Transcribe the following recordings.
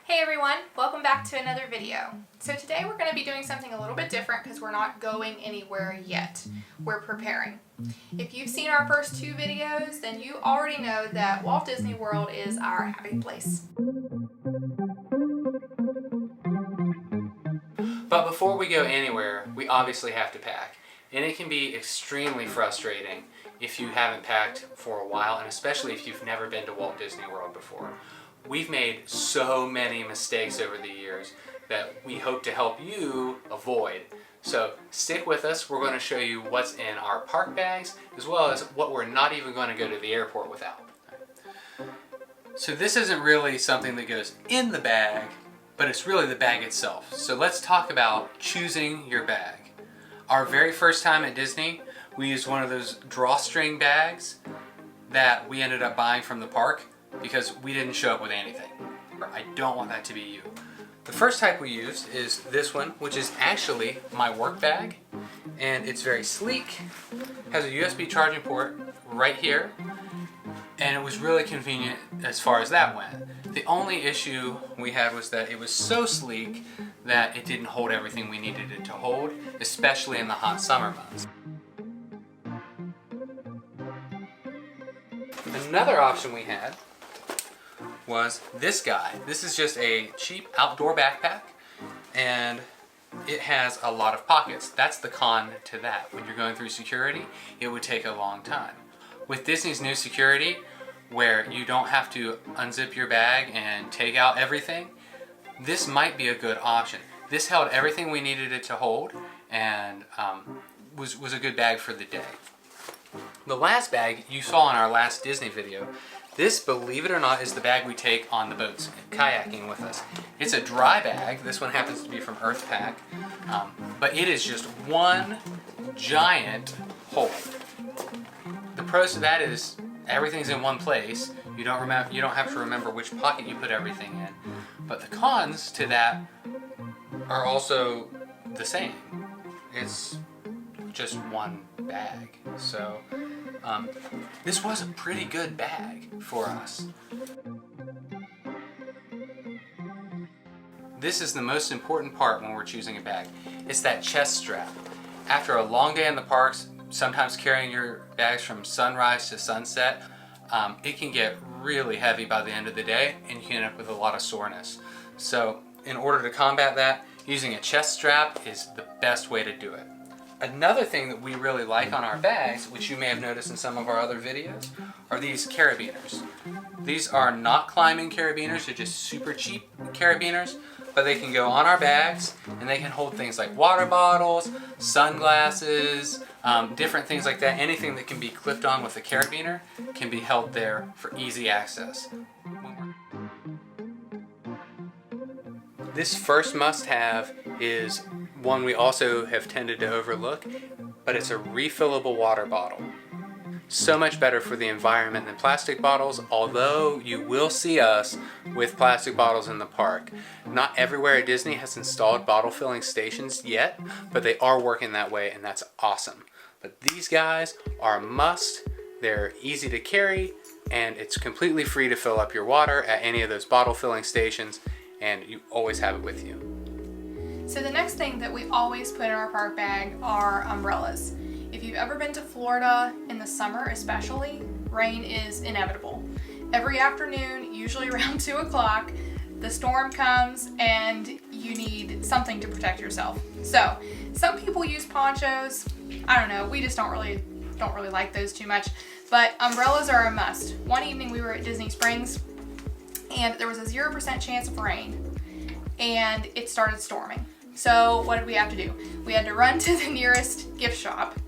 Hey everyone, welcome back to another video. So today we're going to be doing something a little bit different because we're not going anywhere yet. We're preparing. If you've seen our first two videos, then you already know that Walt Disney World is our happy place. But before we go anywhere, we obviously have to pack. And it can be extremely frustrating if you haven't packed for a while, and especially if you've never been to Walt Disney World before. We've made so many mistakes over the years that we hope to help you avoid. So stick with us. We're going to show you what's in our park bags as well as what we're not even going to go to the airport without. So this isn't really something that goes in the bag, but it's really the bag itself. So let's talk about choosing your bag. Our very first time at Disney, we used one of those drawstring bags that we ended up buying from the park because we didn't show up with anything. I don't want that to be you. The first type we used is this one, which is actually my work bag, and it's very sleek, has a USB charging port right here, and it was really convenient as far as that went. The only issue we had was that it was so sleek that it didn't hold everything we needed it to hold, especially in the hot summer months. Another option we had was this guy. This is just a cheap outdoor backpack, and it has a lot of pockets. That's the con to that. When you're going through security, it would take a long time. With Disney's new security, where you don't have to unzip your bag and take out everything, this might be a good option. This held everything we needed it to hold, and was a good bag for the day. The last bag you saw in our last Disney video, this, believe it or not, is the bag we take on the boats kayaking with us. It's a dry bag. This one happens to be from Earthpack, but it is just one giant hold. The pros to that is everything's in one place. You don't have to remember which pocket you put everything in. But the cons to that are also the same. It's just one bag. So this was a pretty good bag for us. This is the most important part when we're choosing a bag. It's that chest strap. After a long day in the parks, sometimes carrying your bags from sunrise to sunset, it can get really heavy by the end of the day, and you can end up with a lot of soreness. So in order to combat that, using a chest strap is the best way to do it. Another thing that we really like on our bags, which you may have noticed in some of our other videos, are these carabiners. These are not climbing carabiners, they're just super cheap carabiners, but they can go on our bags and they can hold things like water bottles, sunglasses, different things like that. Anything that can be clipped on with a carabiner can be held there for easy access. This first must-have is one we also have tended to overlook, but it's a refillable water bottle. So much better for the environment than plastic bottles, although you will see us with plastic bottles in the park. Not everywhere at Disney has installed bottle filling stations yet, but they are working that way, and that's awesome. But these guys are a must. They're easy to carry, and it's completely free to fill up your water at any of those bottle filling stations, and you always have it with you. So the next thing that we always put in our park bag are umbrellas. If you've ever been to Florida in the summer especially, rain is inevitable. Every afternoon, usually around 2 o'clock, the storm comes and you need something to protect yourself. So some people use ponchos. I don't know, we just don't really like those too much, but umbrellas are a must. One evening we were at Disney Springs and there was a 0% chance of rain and it started storming. So what did we have to do? We had to run to the nearest gift shop,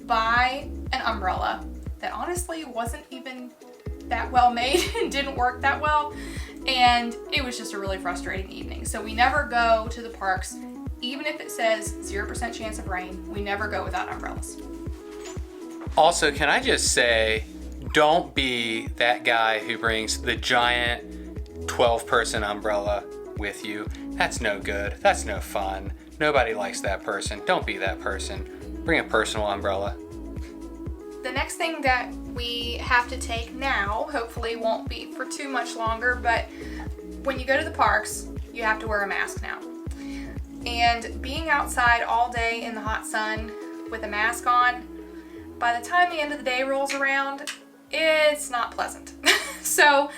buy an umbrella that honestly wasn't even that well made and didn't work that well, and it was just a really frustrating evening. So we never go to the parks, even if it says 0% chance of rain, we never go without umbrellas. Also, can I just say, don't be that guy who brings the giant 12-person umbrella with you. That's no good. That's no fun. Nobody likes that person. Don't be that person. Bring a personal umbrella. The next thing that we have to take now, hopefully won't be for too much longer, but when you go to the parks, you have to wear a mask now. And being outside all day in the hot sun with a mask on, by the time the end of the day rolls around, it's not pleasant. So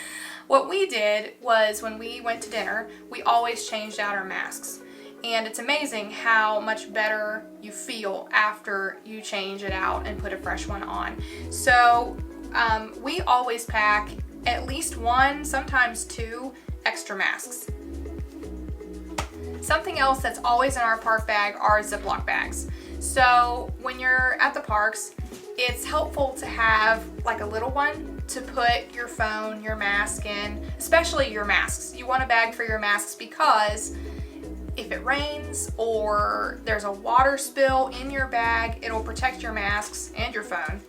what we did was when we went to dinner, we always changed out our masks. And it's amazing how much better you feel after you change it out and put a fresh one on. So we always pack at least one, sometimes two extra masks. Something else that's always in our park bag are Ziploc bags. So when you're at the parks, it's helpful to have like a little one to put your phone, your mask in, especially your masks. You want a bag for your masks because if it rains or there's a water spill in your bag, it'll protect your masks and your phone.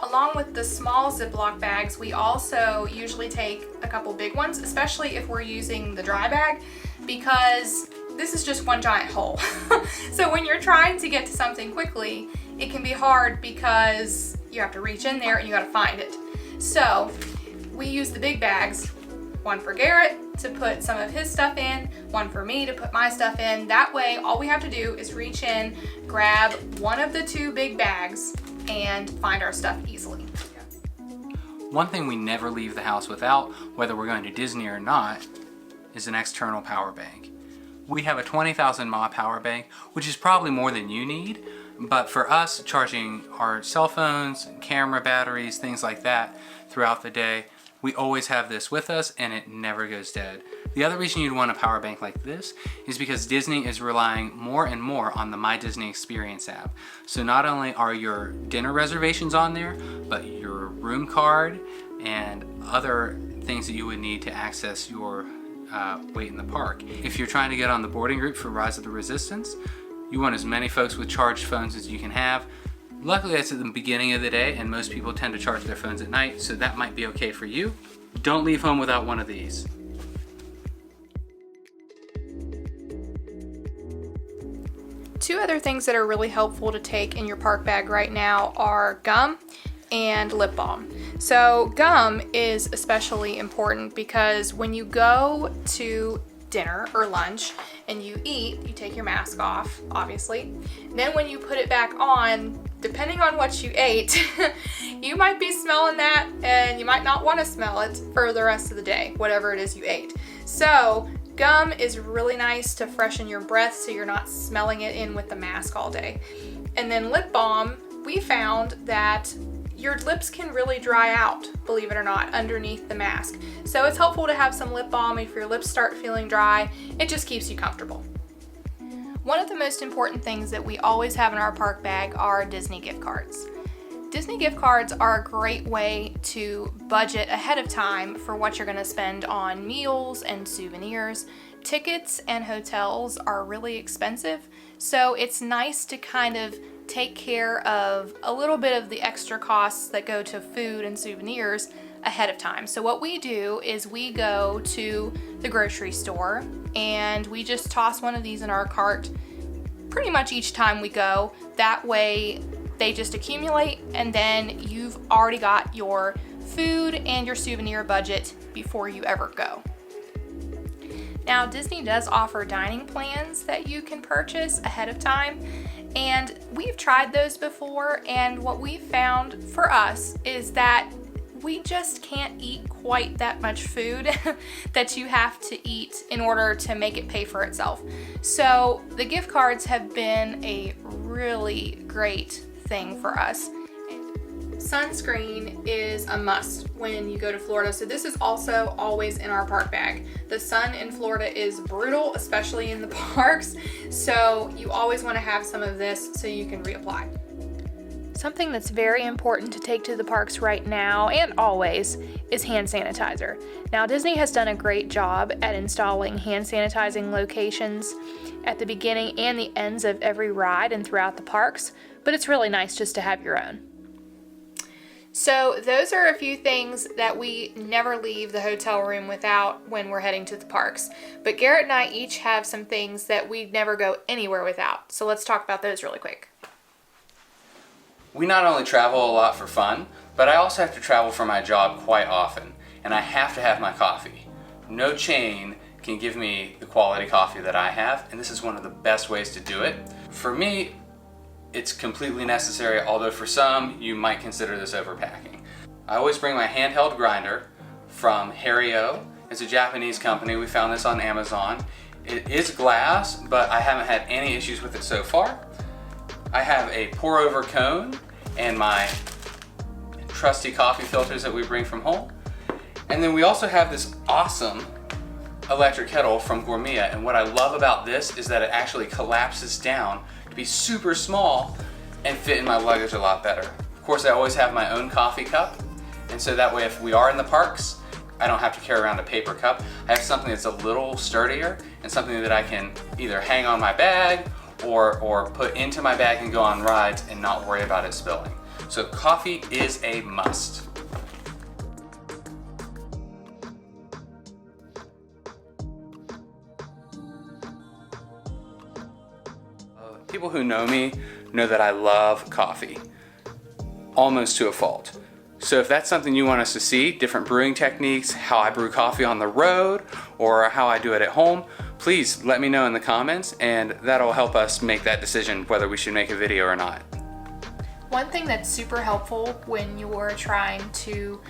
Along with the small Ziploc bags, we also usually take a couple big ones, especially if we're using the dry bag, because this is just one giant hole. So when you're trying to get to something quickly, it can be hard because you have to reach in there and you gotta find it. So we use the big bags, one for Garrett to put some of his stuff in, one for me to put my stuff in. That way, all we have to do is reach in, grab one of the two big bags, and find our stuff easily. One thing we never leave the house without, whether we're going to Disney or not, is an external power bank. We have a 20,000 mAh power bank, which is probably more than you need, but for us, charging our cell phones, camera batteries, things like that throughout the day, we always have this with us and it never goes dead. The other reason you'd want a power bank like this is because Disney is relying more and more on the My Disney Experience app. So not only are your dinner reservations on there, but your room card and other things that you would need to access your wait in the park. If you're trying to get on the boarding group for Rise of the Resistance, you want as many folks with charged phones as you can have. Luckily, that's at the beginning of the day, and most people tend to charge their phones at night, so that might be okay for you. Don't leave home without one of these. Two other things that are really helpful to take in your park bag right now are gum and lip balm. So gum is especially important because when you go to dinner or lunch and you eat, you take your mask off, obviously. Then when you put it back on, depending on what you ate, you might be smelling that and you might not want to smell it for the rest of the day, whatever it is you ate. So gum is really nice to freshen your breath so you're not smelling it in with the mask all day. And then lip balm, we found that your lips can really dry out, believe it or not, underneath the mask. So it's helpful to have some lip balm if your lips start feeling dry. It just keeps you comfortable. One of the most important things that we always have in our park bag are Disney gift cards. Disney gift cards are a great way to budget ahead of time for what you're going to spend on meals and souvenirs. Tickets and hotels are really expensive, so it's nice to kind of take care of a little bit of the extra costs that go to food and souvenirs ahead of time. So what we do is we go to the grocery store and we just toss one of these in our cart pretty much each time we go. That way they just accumulate and then you've already got your food and your souvenir budget before you ever go. Now, Disney does offer dining plans that you can purchase ahead of time, and we've tried those before, and what we found for us is that we just can't eat quite that much food that you have to eat in order to make it pay for itself. So the gift cards have been a really great thing for us. Sunscreen is a must when you go to Florida, so this is also always in our park bag. The sun in Florida is brutal, especially in the parks, so you always want to have some of this so you can reapply. Something that's very important to take to the parks right now and always is hand sanitizer. Now, Disney has done a great job at installing hand sanitizing locations at the beginning and the ends of every ride and throughout the parks, but it's really nice just to have your own. So those are a few things that we never leave the hotel room without when we're heading to the parks. But Garrett and I each have some things that we never go anywhere without. So let's talk about those really quick. We not only travel a lot for fun, but I also have to travel for my job quite often, and I have to have my coffee. No chain can give me the quality coffee that I have, and this is one of the best ways to do it. For me, it's completely necessary, although for some, you might consider this overpacking. I always bring my handheld grinder from Hario. It's a Japanese company. We found this on Amazon. It is glass, but I haven't had any issues with it so far. I have a pour over cone and my trusty coffee filters that we bring from home. And then we also have this awesome electric kettle from Gourmia, and what I love about this is that it actually collapses down to be super small and fit in my luggage a lot better. Of course, I always have my own coffee cup, and so that way if we are in the parks, I don't have to carry around a paper cup. I have something that's a little sturdier and something that I can either hang on my bag or put into my bag and go on rides and not worry about it spilling. So coffee is a must. People who know me know that I love coffee, almost to a fault. So if that's something you want us to see, different brewing techniques, how I brew coffee on the road, or how I do it at home, please let me know in the comments, and that'll help us make that decision whether we should make a video or not. One thing that's super helpful when you're trying to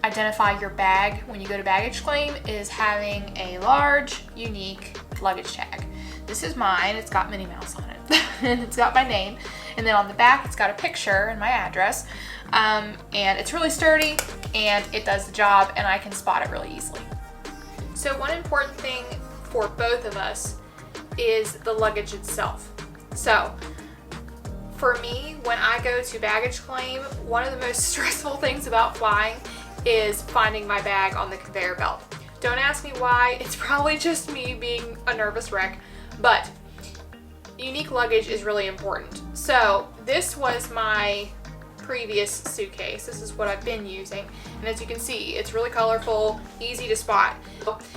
identify your bag when you go to baggage claim is having a large, unique luggage tag. This is mine. It's got Minnie Mouse on it and it's got my name, and then on the back it's got a picture and my address, and it's really sturdy and it does the job, and I can spot it really easily. So one important thing for both of us is the luggage itself. So for me, when I go to baggage claim, one of the most stressful things about flying is finding my bag on the conveyor belt. Don't ask me why, it's probably just me being a nervous wreck, but unique luggage is really important. So this was my previous suitcase. This is what I've been using, and as you can see, it's really colorful, easy to spot.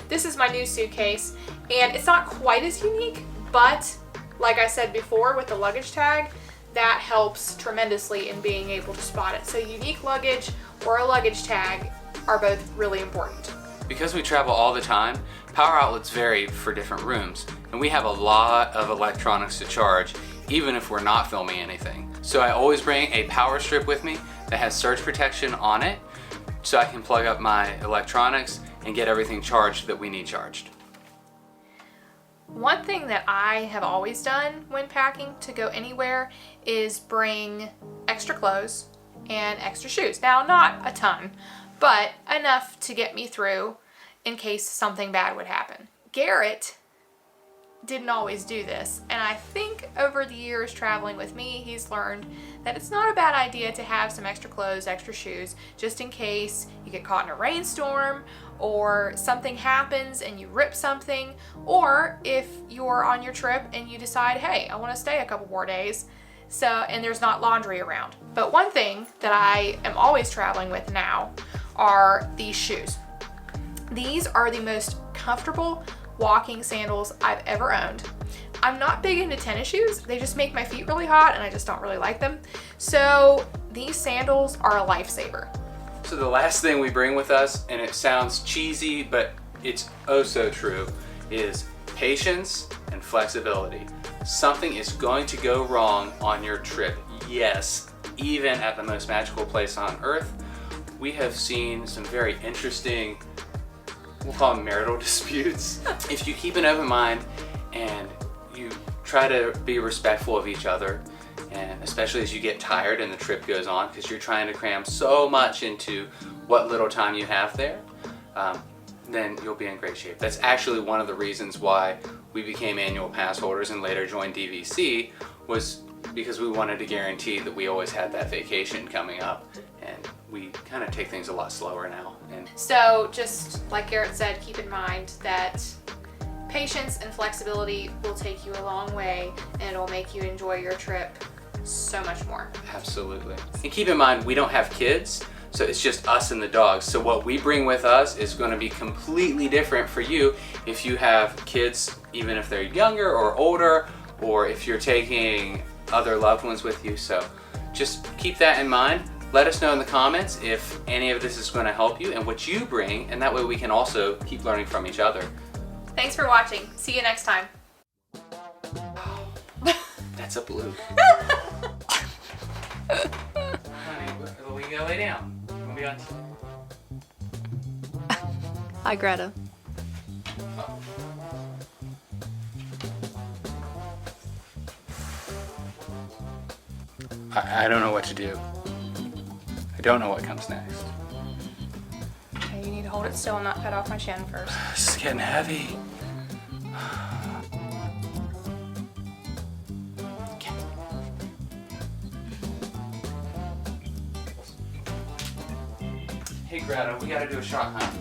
This is my new suitcase, and it's not quite as unique, but like I said before with the luggage tag, that helps tremendously in being able to spot it. So unique luggage or a luggage tag are both really important. Because we travel all the time, power outlets vary for different rooms, and we have a lot of electronics to charge, even if we're not filming anything. So I always bring a power strip with me that has surge protection on it, so I can plug up my electronics and get everything charged that we need charged. One thing that I have always done when packing to go anywhere is bring extra clothes and extra shoes. Now, not a ton, but enough to get me through in case something bad would happen. Garrett didn't always do this, and I think over the years traveling with me, he's learned that it's not a bad idea to have some extra clothes, extra shoes, just in case you get caught in a rainstorm or something happens and you rip something, or if you're on your trip and you decide, hey, I want to stay a couple more days, and there's not laundry around. But one thing that I am always traveling with now are these shoes. These are the most comfortable walking sandals I've ever owned. I'm not big into tennis shoes. They just make my feet really hot and I just don't really like them. So these sandals are a lifesaver. So the last thing we bring with us, and it sounds cheesy, but it's oh so true, is patience and flexibility. Something is going to go wrong on your trip. Yes, even at the most magical place on earth. We have seen some very interesting, we'll call them marital disputes. If you keep an open mind and you try to be respectful of each other, and especially as you get tired and the trip goes on, because you're trying to cram so much into what little time you have there, then you'll be in great shape. That's actually one of the reasons why we became annual pass holders and later joined DVC, was because we wanted to guarantee that we always had that vacation coming up, and we kind of take things a lot slower now. So just like Garrett said, keep in mind that patience and flexibility will take you a long way, and it'll make you enjoy your trip so much more. Absolutely. And keep in mind, we don't have kids, so it's just us and the dogs. So what we bring with us is going to be completely different for you if you have kids, even if they're younger or older, or if you're taking other loved ones with you. So just keep that in mind. Let us know in the comments if any of this is going to help you and what you bring, and that way we can also keep learning from each other. Thanks for watching. See you next time. That's a bloop. Honey, we can go lay down. We'll be on. Hi, Greta. I don't know what to do. I don't know what comes next. Okay, you need to hold it still and not cut off my chin first. This is getting heavy. Hey Greta, we gotta do a shot, huh?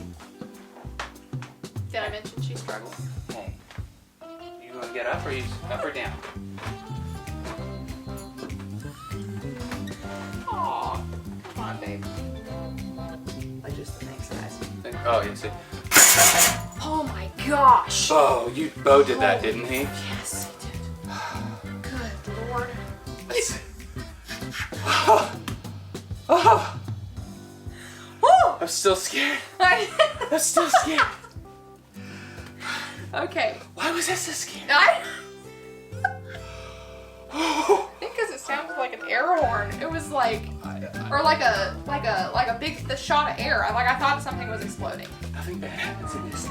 Did I mention she struggled? Hey, you gonna get up or up or down? Aw, come on, babe. Like just the thanks, guys. Oh, yes. Oh my gosh! Bo did that, didn't he? Yes, he did. Good Lord. I'm still scared. I'm still scared. Okay. Why was I so scared? I think because it sounded like an air horn. It was like, or like a big shot of air. I thought something was exploding. Nothing bad happens in this.